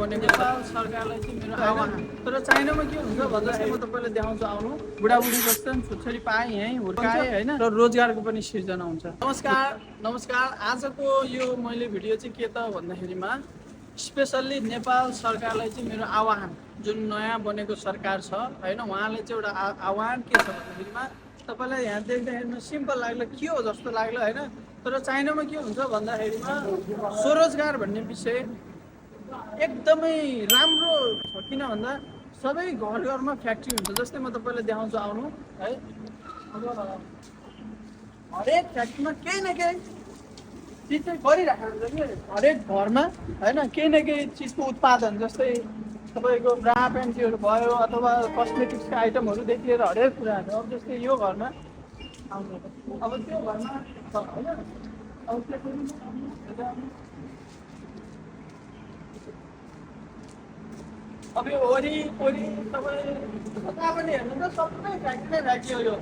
बनेको सरकारलाई चाहिँ मेरो आह्वान। तर चाइनामा के हुन्छ भन्दाखेरि म तपाईँलाई देखाउँछु, आउनु। बुढाबुढी बस्छन्, छोरी पाएँ, यहीँ हुर्काएँ होइन, र रोजगारको पनि सिर्जना हुन्छ। नमस्कार। आजको यो मैले भिडियो चाहिँ के त भन्दाखेरिमा स्पेसल्ली नेपाल सरकारलाई चाहिँ मेरो आह्वान। जुन नयाँ बनेको सरकार छ होइन, उहाँले चाहिँ एउटा आह्वान के छ भन्दाखेरिमा तपाईँलाई यहाँ देख्दाखेरिमा सिम्पल लाग्ला, के हो जस्तो लाग्ला होइन। तर चाइनामा के हुन्छ भन्दाखेरिमा स्वरोजगार भन्ने विषय एकदमै राम्रो छ। किन भन्दा सबै घर घरमा फ्याक्ट्री हुन्छ। जस्तै म तपाईँलाई देखाउँछु, आउनु है। अब हरेक फ्याक्ट्रीमा केही न केही चिज चाहिँ गरिराखेको हुन्छ कि हरेक घरमा होइन, केही न केही चिजको उत्पादन। जस्तै तपाईँको ब्रा पेन्टीहरू भयो अथवा कस्मेटिक्सका आइटमहरूदेखि लिएर हरेक कुराहरू। अब जस्तै यो घरमा आउँछ, अब त्यो घरमा छ होइन। अब अब यो वरिपरि तपाईँ कता पनि हेर्नु त सबै फ्याक्ट्री नै फ्याक्ट्री हो। यो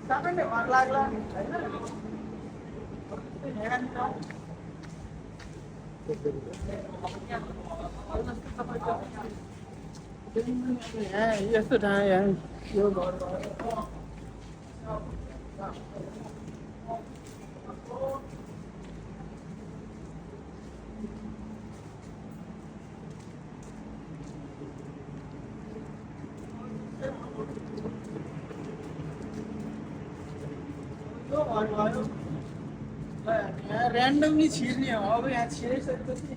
सबै नै घर लाग्ला होइन। यस्तो ठाउँ यहाँ यो घर भयो। यहाँ ऱ्यान्डमली छिर्ने हो। अब यहाँ छिरिसकेपछि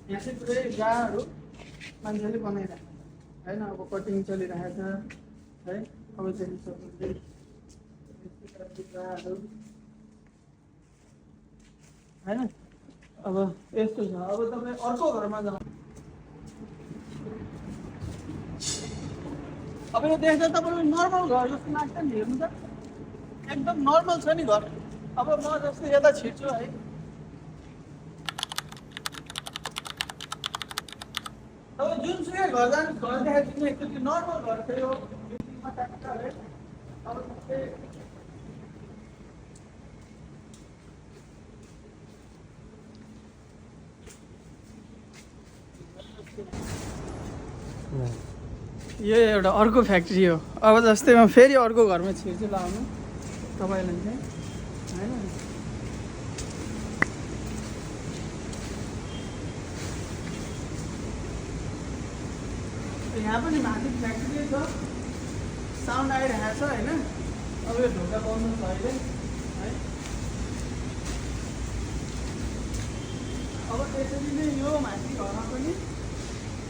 यहाँ चाहिँ पुरै गाहरू मान्छेले बनाइरहेको होइन। अब कटिङ चलिरहेको छ है। अब चाहिँ गाहरू होइन। अब यस्तो छ। अब तपाईँ अर्को घरमा जाउँ। अब यो देख्दा तपाईँलाई नर्मल घर जस्तो लाग्छ नि, हेर्नु त एकदम नर्मल छ नि घर। अब म जस्तै यता छिर्छु है। अब जुनसुकै घर जानु, घर देखाइदिनु एकचोटि नर्मल घर थियो यो। अब यो एउटा अर्को फ्याक्ट्री हो। अब जस्तै म फेरि अर्को घरमा छिर्छु, लाउनु तपाईँलाई चाहिँ होइन। यहाँ पनि माथि फ्याक्ट्री छ, साउन्ड आइरहेको छ होइन। अब यो ढोका पाउनु छ अहिले है। अब त्यसरी नै यो माथि घरमा पनि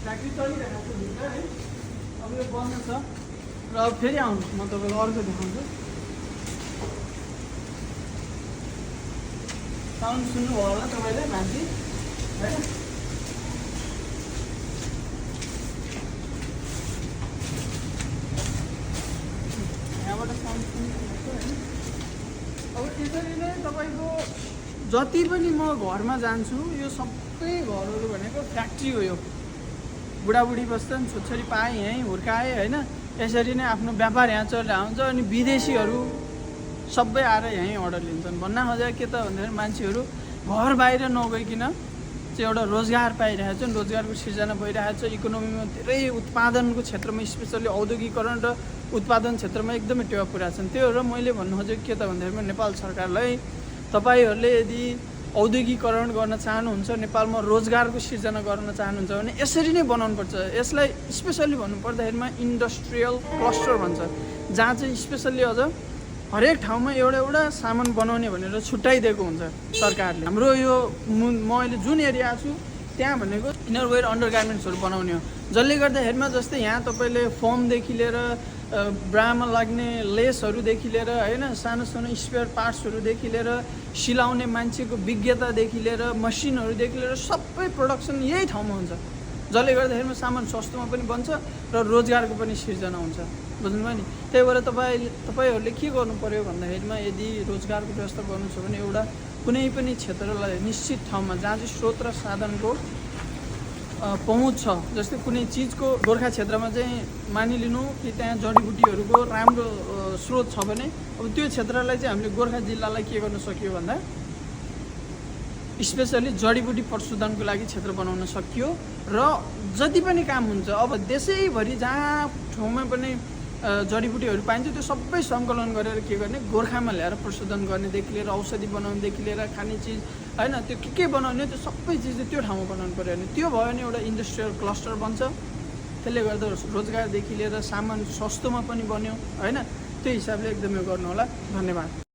फ्याक्ट्री चलिरहेको छ भित्र है। अब यो बन्द छ र अब फेरि आउनु म तपाईँलाई अर्को देखाउँछु। साउन्ड सुन्नुभयो होला तपाईँले माथि होइन। यहाँबाट साउन्ड सुन्नुहुन्छ होइन। अब त्यसरी नै तपाईँको जति पनि म घरमा जान्छु यो सबै घरहरू भनेको फ्याक्ट्री हो। यो बुढाबुढी बस्छन्, छोरी पाएँ, यहीँ हुर्काएँ होइन। यसरी नै आफ्नो व्यापार यहाँ चलिरहेको हुन्छ। अनि विदेशीहरू सबै आएर यहीँ अर्डर लिन्छन्। भन्न खोजेको के त भन्दाखेरि मान्छेहरू घर बाहिर नगइकन चाहिँ एउटा रोजगार पाइरहेको छ, रोजगारको सिर्जना भइरहेको छ। इकोनोमीमा धेरै उत्पादनको क्षेत्रमा स्पेसल्ली औद्योगिकरण र उत्पादन क्षेत्रमा एकदमै टेवा पुऱ्याएको छन्। त्यो र मैले भन्नु खोजेको के त भन्दाखेरि नेपाल सरकारलाई तपाईँहरूले यदि औद्योगिकरण गर्न चाहनुहुन्छ, नेपालमा रोजगारको सिर्जना गर्न चाहनुहुन्छ भने यसरी नै बनाउनुपर्छ। यसलाई स्पेसल्ली भन्नुपर्दाखेरिमा इन्डस्ट्रियल क्लस्टर भन्छ, जहाँ चाहिँ स्पेसल्ली अझ हरेक ठाउँमा एउटा एउटा सामान बनाउने भनेर छुट्याइदिएको हुन्छ सरकारले। हाम्रो यो म अहिले जुन एरिया छु त्यहाँ भनेको इनरवेयर अन्डर गार्मेन्ट्सहरू बनाउने हो। जसले गर्दाखेरिमा जस्तै यहाँ तपाईँले फर्मदेखि लिएर ब्रामा लाग्ने लेसहरूदेखि लिएर होइन, सानो सानो स्पेयर पार्ट्सहरूदेखि लिएर सिलाउने मान्छेको विज्ञतादेखि लिएर मसिनहरूदेखि लिएर सबै प्रोडक्सन यही ठाउँमा हुन्छ। जसले गर्दाखेरिमा सामान सस्तोमा पनि बन्छ र रोजगारको पनि सिर्जना हुन्छ। बुझ्नुभयो नि। त्यही भएर तपाईँहरूले के गर्नु पर्यो भन्दाखेरिमा यदि रोजगारको व्यवस्था गर्नु छ भने एउटा कुनै पनि क्षेत्रलाई निश्चित ठाउँमा जहाँ चाहिँ स्रोत र साधनको पहुँच छ। जस्तै कुनै चिजको गोर्खा क्षेत्रमा चाहिँ मानिलिनु कि त्यहाँ जडीबुटीहरूको राम्रो स्रोत छ भने अब त्यो क्षेत्रलाई चाहिँ हामीले गोर्खा जिल्लालाई के गर्न सकियो भन्दा स्पेसली जडीबुटी प्रशोधनको लागि क्षेत्र बनाउन सकियो र जति पनि काम हुन्छ अब देशैभरि जहाँ ठाउँमा पनि जडीबुटीहरू पाइन्छ त्यो सबै सङ्कलन गरेर के गर्ने गोर्खामा ल्याएर प्रशोधन गर्नेदेखि लिएर औषधि बनाउनेदेखि लिएर खाने चिज होइन त्यो के बनाउने त्यो सबै चिज त्यो ठाउँमा बनाउनु पऱ्यो भने त्यो भयो भने एउटा इन्डस्ट्रियल क्लस्टर बन्छ। त्यसले गर्दा रोजगारदेखि लिएर सामान सस्तोमा पनि बन्यो होइन। त्यो हिसाबले एकदमै गर्नु होला। धन्यवाद।